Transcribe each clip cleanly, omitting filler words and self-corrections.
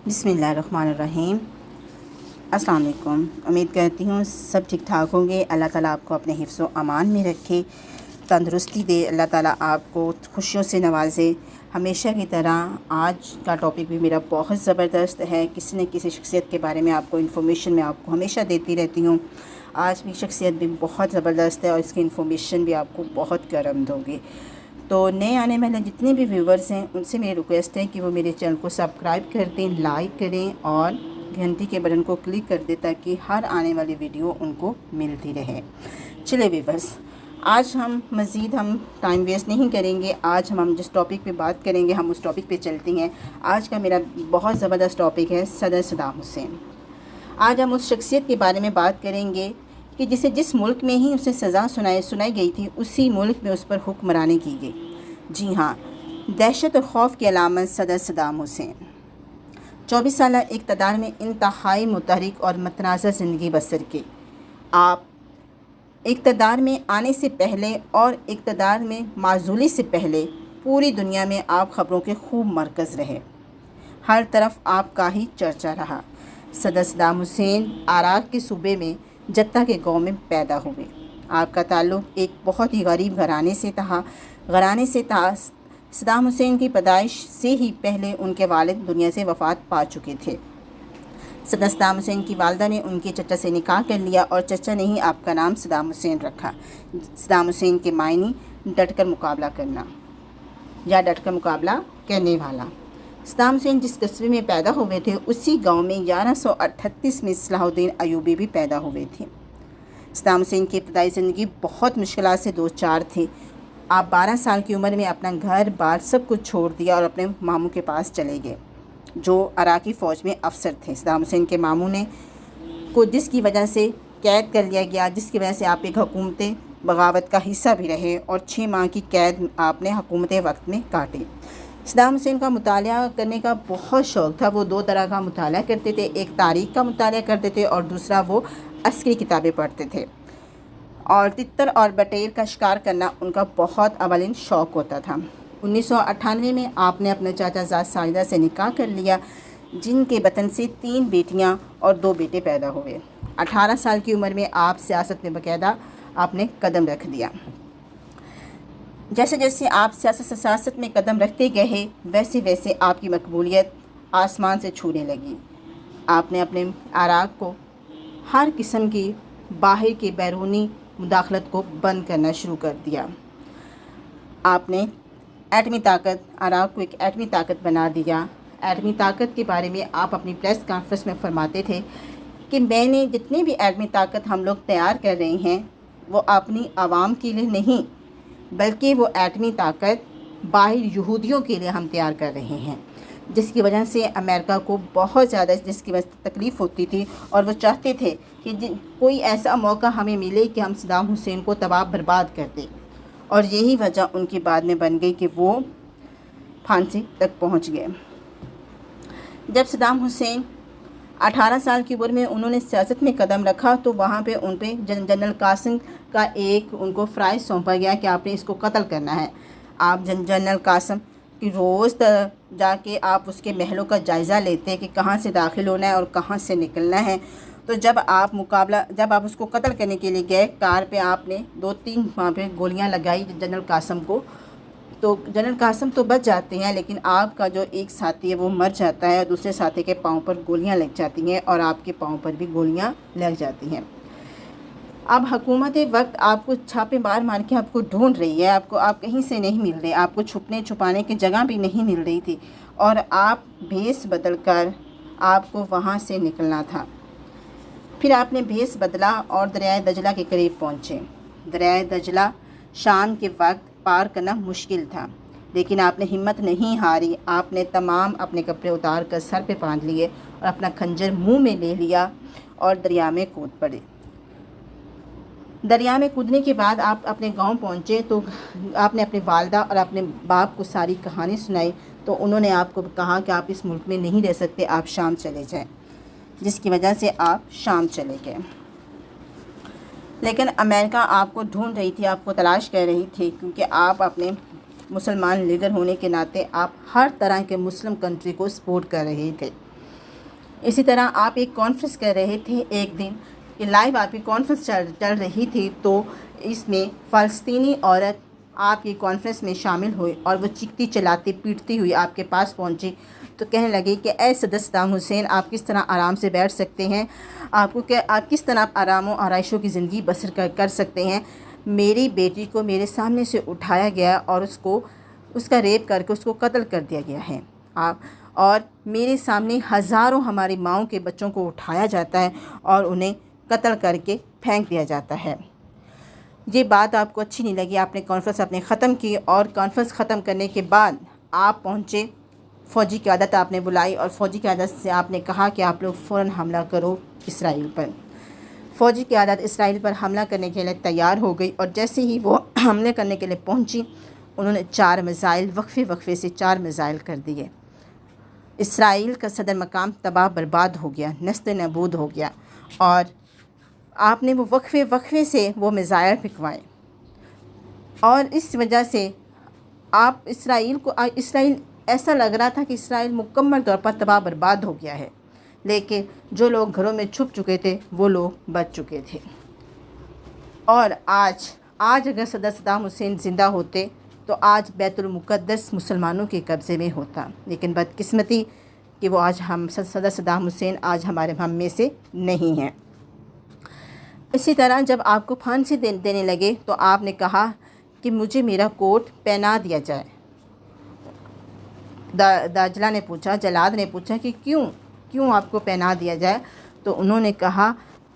بسم اللہ الرحمن الرحیم۔ السلام علیکم۔ امید کرتی ہوں سب ٹھیک ٹھاک ہوں گے۔ اللہ تعالیٰ آپ کو اپنے حفظ و امان میں رکھے، تندرستی دے، اللہ تعالیٰ آپ کو خوشیوں سے نوازے۔ ہمیشہ کی طرح آج کا ٹاپک بھی میرا بہت زبردست ہے۔ کسی نہ کسی شخصیت کے بارے میں آپ کو انفارمیشن میں آپ کو ہمیشہ دیتی رہتی ہوں۔ آج بھی شخصیت بھی بہت زبردست ہے اور اس کی انفارمیشن بھی آپ کو بہت گرم ہوگی۔ تو نئے آنے والے جتنے بھی ویورز ہیں ان سے میری ریکویسٹ ہے کہ وہ میرے چینل کو سبسکرائب کر دیں، لائک کریں اور گھنٹی کے بٹن کو کلک کر دیں تاکہ ہر آنے والی ویڈیو ان کو ملتی رہے۔ چلے ویورز، آج ہم ٹائم ویسٹ نہیں کریں گے۔ آج ہم جس ٹاپک پہ بات کریں گے ہم اس ٹاپک پہ چلتے ہیں۔ آج کا میرا بہت زبردست ٹاپک ہے صدر صدام حسین۔ آج ہم اس شخصیت کے بارے میں بات کریں گے کہ جس ملک میں ہی اسے سزا سنائی گئی تھی اسی ملک میں اس پر حکمرانی کی گئی۔ جی ہاں، دہشت اور خوف کی علامت صدر صدام حسین 24 سالہ اقتدار میں انتہائی متحرک اور متنازع زندگی بسر کی۔ آپ اقتدار میں آنے سے پہلے اور اقتدار میں معزولی سے پہلے پوری دنیا میں آپ خبروں کے خوب مرکز رہے۔ ہر طرف آپ کا ہی چرچا رہا۔ صدر صدام حسین عراق کے صوبے میں جدہ کے گاؤں میں پیدا ہوئے۔ آپ کا تعلق ایک بہت ہی غریب گھرانے سے تھا۔ صدام حسین کی پیدائش سے ہی پہلے ان کے والد دنیا سے وفات پا چکے تھے۔ صدر صدام حسین کی والدہ نے ان کے چچا سے نکاح کر لیا اور چچا نے ہی آپ کا نام صدام حسین رکھا۔ صدام حسین کے معنی ڈٹ کر مقابلہ کرنا یا ڈٹ کر مقابلہ کرنے والا۔ صدام حسین جس قصبے میں پیدا ہوئے تھے اسی گاؤں میں 1138 میں صلاح الدین ایوبی بھی پیدا ہوئے تھے۔ صدام حسین کی ابتدائی زندگی بہت مشکلات سے دوچار تھی۔ آپ 12 سال کی عمر میں اپنا گھر بار سب کچھ چھوڑ دیا اور اپنے ماموں کے پاس چلے گئے جو عراقی فوج میں افسر تھے۔ صدام حسین کے ماموں نے کو جس کی وجہ سے قید کر لیا گیا، جس کی وجہ سے آپ ایک حکومت بغاوت کا حصہ بھی رہے اور 6 ماہ کی قید آپ نے حکومت وقت میں کاٹی۔ صدام حسین کا مطالعہ کرنے کا بہت شوق تھا۔ وہ 2 طرح کا مطالعہ کرتے تھے، ایک تاریخ کا مطالعہ کرتے تھے اور دوسرا وہ عسکری کتابیں پڑھتے تھے۔ اور تتر اور بٹیر کا شکار کرنا ان کا بہت اولین شوق ہوتا تھا۔ 1998 میں آپ نے اپنے چاچا زاد ساجدہ سے نکاح کر لیا جن کے بطن سے 3 بیٹیاں اور 2 بیٹے پیدا ہوئے۔ 18 سال کی عمر میں آپ سیاست میں باقاعدہ آپ نے قدم رکھ دیا۔ جیسے جیسے آپ سیاست میں قدم رکھتے گئے ویسے ویسے آپ کی مقبولیت آسمان سے چھونے لگی۔ آپ نے اپنے عراق کو ہر قسم کی باہر کی بیرونی مداخلت کو بند کرنا شروع کر دیا۔ آپ نے عراق کو ایک ایٹمی طاقت بنا دیا۔ ایٹمی طاقت کے بارے میں آپ اپنی پریس کانفرنس میں فرماتے تھے کہ میں نے جتنی بھی ایٹمی طاقت ہم لوگ تیار کر رہے ہیں وہ اپنی عوام کے لیے نہیں بلکہ وہ ایٹمی طاقت باہر یہودیوں کے لیے ہم تیار کر رہے ہیں، جس کی وجہ سے امریکہ کو بہت زیادہ تکلیف ہوتی تھی اور وہ چاہتے تھے کہ کوئی ایسا موقع ہمیں ملے کہ ہم صدام حسین کو تباہ برباد کر دیں، اور یہی وجہ ان کی بعد میں بن گئی کہ وہ پھانسی تک پہنچ گئے۔ جب صدام حسین 18 سال کی عمر میں انہوں نے سیاست میں قدم رکھا تو وہاں پہ ان پہ جنرل قاسم کا ان کو فرائض سونپا گیا کہ آپ نے اس کو قتل کرنا ہے۔ آپ جنرل قاسم کہ روز جا کے آپ اس کے محلوں کا جائزہ لیتے ہیں کہ کہاں سے داخل ہونا ہے اور کہاں سے نکلنا ہے۔ تو جب آپ اس کو قتل کرنے کے لیے گئے کار پہ آپ نے 2-3 وہاں پہ گولیاں لگائی جنرل قاسم کو، تو جنرل قاسم تو بچ جاتے ہیں لیکن آپ کا جو ایک ساتھی ہے وہ مر جاتا ہے اور دوسرے ساتھی کے پاؤں پر گولیاں لگ جاتی ہیں اور آپ کے پاؤں پر بھی گولیاں لگ جاتی ہیں۔ اب حکومت وقت آپ کو چھاپے مار کے آپ کو ڈھونڈ رہی ہے، آپ کہیں سے نہیں مل رہے، آپ کو چھپانے کی جگہ بھی نہیں مل رہی تھی اور آپ بھیس بدل کر آپ کو وہاں سے نکلنا تھا۔ پھر آپ نے بھیس بدلا اور دریائے دجلہ کے قریب پہنچے۔ دریائے دجلہ شام کے وقت پار کرنا مشکل تھا لیکن آپ نے ہمت نہیں ہاری۔ آپ نے تمام اپنے کپڑے اتار کر سر پہ باندھ لیے اور اپنا خنجر منہ میں لے لیا اور دریا میں کود پڑے۔ دریا میں کودنے کے بعد آپ اپنے گاؤں پہنچے تو آپ نے اپنی والدہ اور اپنے باپ کو ساری کہانی سنائی تو انہوں نے آپ کو کہا کہ آپ اس ملک میں نہیں رہ سکتے، آپ شام چلے جائیں، جس کی وجہ سے آپ شام چلے گئے۔ لیکن امریکہ آپ کو ڈھونڈ رہی تھی، آپ کو تلاش کر رہی تھی کیونکہ آپ اپنے مسلمان لیڈر ہونے کے ناطے آپ ہر طرح کے مسلم کنٹری کو سپورٹ کر رہے تھے۔ اسی طرح آپ ایک کانفرنس کر رہے تھے ایک دن کہ لائیو آپ کی کانفرنس چل رہی تھی، تو اس میں فلسطینی عورت آپ کی کانفرنس میں شامل ہوئی اور وہ چیختی چلاتی پیٹتی ہوئی آپ کے پاس پہنچی، تو کہنے لگی کہ اے صدر صدام حسین، آپ کس طرح آرام سے بیٹھ سکتے ہیں، آپ کس طرح آرام و آرائشوں کی زندگی بسر کر سکتے ہیں۔ میری بیٹی کو میرے سامنے سے اٹھایا گیا اور اس کا ریپ کر کے اس کو قتل کر دیا گیا ہے، اور میرے سامنے ہزاروں ہماری ماؤں کے بچوں کو اٹھایا جاتا ہے اور انہیں قتل کر کے پھینک دیا جاتا ہے۔ یہ بات آپ کو اچھی نہیں لگی، آپ نے کانفرنس اپنے ختم کی، اور کانفرنس ختم کرنے کے بعد آپ پہنچے، فوجی قیادت آپ نے بلائی اور فوجی قیادت سے آپ نے کہا کہ آپ لوگ فوراً حملہ کرو اسرائیل پر۔ فوجی قیادت اسرائیل پر حملہ کرنے کے لیے تیار ہو گئی، اور جیسے ہی وہ حملے کرنے کے لیے پہنچی، انہوں نے 4 میزائل وقفے سے 4 میزائل کر دیے۔ اسرائیل کا صدر مقام تباہ برباد ہو گیا، نیست نابود ہو گیا، اور آپ نے وہ وقفے سے وہ میزائل پھینکوائے، اور اس وجہ سے اسرائیل ایسا لگ رہا تھا کہ اسرائیل مکمل طور پر تباہ برباد ہو گیا ہے، لیکن جو لوگ گھروں میں چھپ چکے تھے وہ لوگ بچ چکے تھے۔ اور آج اگر صدر صدام حسین زندہ ہوتے تو آج بیت المقدس مسلمانوں کے قبضے میں ہوتا، لیکن بدقسمتی کہ وہ آج صدر صدام حسین آج ہم میں سے نہیں ہیں۔ اسی طرح جب آپ کو پھانسی دینے لگے تو آپ نے کہا کہ مجھے میرا کوٹ پہنا دیا جائے۔ جلاد نے پوچھا کہ کیوں آپ کو پہنا دیا جائے، تو انہوں نے کہا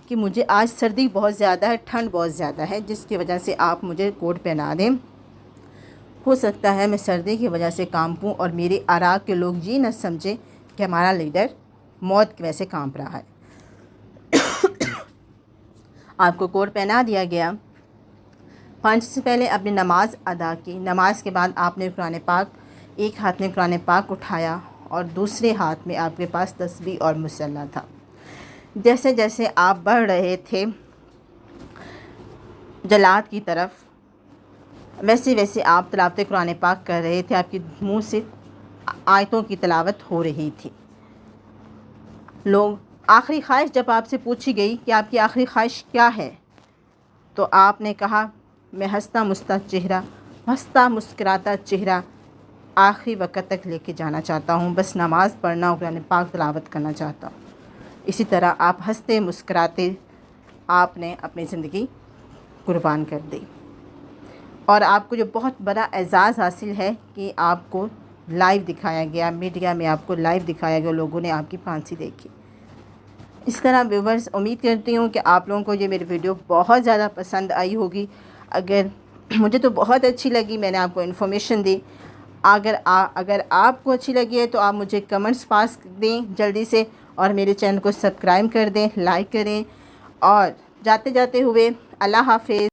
کہ مجھے آج سردی بہت زیادہ ہے، ٹھنڈ بہت زیادہ ہے، جس کی وجہ سے آپ مجھے کوٹ پہنا دیں۔ ہو سکتا ہے میں سردی کی وجہ سے کانپوں اور میرے عراق کے لوگ یہ نہ سمجھیں کہ ہمارا لیڈر موت کی وجہ سے کانپ رہا ہے۔ آپ کو کوٹ پہنا دیا گیا۔ پھانسی سے پہلے اپنی نماز ادا کی، نماز کے بعد آپ نے قرآن پاک، ایک ہاتھ میں قرآن پاک اٹھایا اور دوسرے ہاتھ میں آپ کے پاس تسبیح اور مصلی تھا۔ جیسے جیسے آپ بڑھ رہے تھے جلاد کی طرف، ویسے ویسے آپ تلاوت قرآن پاک کر رہے تھے، آپ کے منہ سے آیتوں کی تلاوت ہو رہی تھی۔ آخری خواہش جب آپ سے پوچھی گئی کہ آپ کی آخری خواہش کیا ہے، تو آپ نے کہا میں ہنستا مسکراتا چہرہ آخری وقت تک لے کے جانا چاہتا ہوں، بس نماز پڑھنا اور قرآن پاک تلاوت کرنا چاہتا ہوں۔ اسی طرح آپ ہنستے مسکراتے آپ نے اپنی زندگی قربان کر دی، اور آپ کو جو بہت بڑا اعزاز حاصل ہے کہ آپ کو لائیو دکھایا گیا، میڈیا میں آپ کو لائیو دکھایا گیا، لوگوں نے آپ کی پھانسی دیکھی۔ اس طرح ویورز، امید کرتی ہوں کہ آپ لوگوں کو یہ میری ویڈیو بہت زیادہ پسند آئی ہوگی۔ مجھے تو بہت اچھی لگی، میں نے آپ کو انفارمیشن دی۔ اگر آپ کو اچھی لگی ہے تو آپ مجھے کمنٹس پاس دیں جلدی سے، اور میرے چینل کو سبسکرائب کر دیں، لائک کریں، اور جاتے ہوئے اللہ حافظ۔